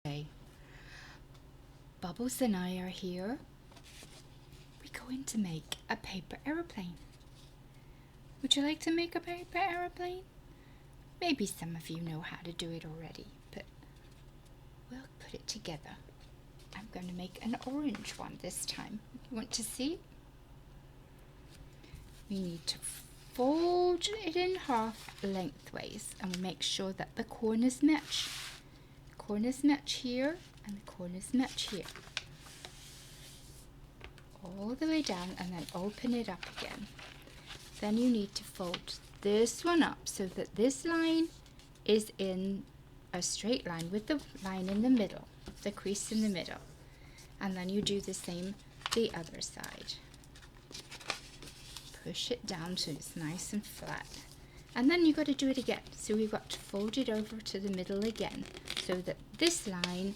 Hey, Bubbles and I are here. We're going to make a paper aeroplane. Would you like to make a paper aeroplane? Maybe some of you know how to do it already, but we'll put it together. I'm going to make an orange one this time. You want to see? We need to fold it in half lengthways and we make sure that the corners match. Corners match here and the corners match here. All the way down and then open it up again. Then you need to fold this one up so that this line is in a straight line with the line in the middle, the crease in the middle. And then you do the same the other side. Push it down so it's nice and flat. And then you've got to do it again. So we've got to fold it over to the middle again so that this line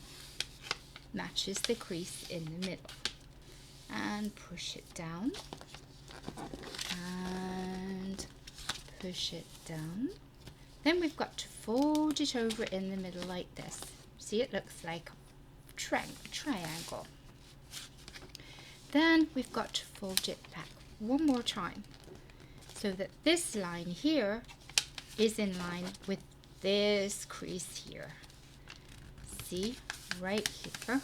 matches the crease in the middle. And push it down. And push it down. Then we've got to fold it over in the middle like this. See, it looks like a triangle. Then we've got to fold it back one more time so that this line here is in line with this crease here. See, right here.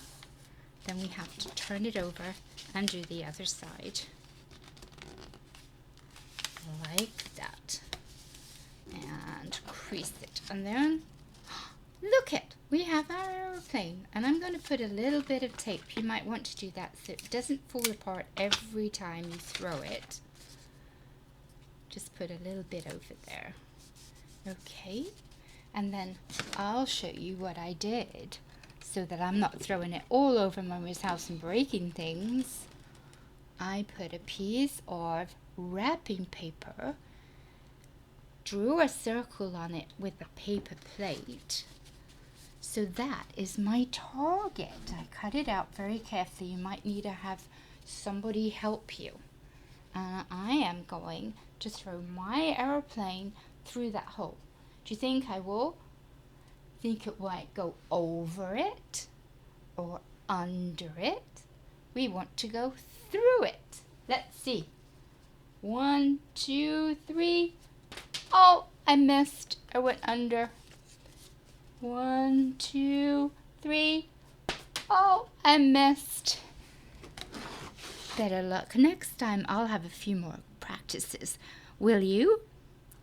Then we have to turn it over and do the other side. Like that. And crease it. And then, look it! We have our aeroplane. And I'm going to put a little bit of tape. You might want to do that so it doesn't fall apart every time you throw it. Just put a little bit over there. Okay. And then I'll show you what I did so that I'm not throwing it all over Mummy's house and breaking things. I put a piece of wrapping paper, drew a circle on it with a paper plate. So that is my target. I cut it out very carefully. You might need to have somebody help you. I am going to throw my aeroplane through that hole. Do you think I will? Think it might go over it or under it? We want to go through it. Let's see. 1, 2, 3. Oh, I missed. I went under. 1, 2, 3. Oh, I missed. Better luck next time. I'll have a few more practices. Will you?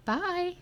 Bye.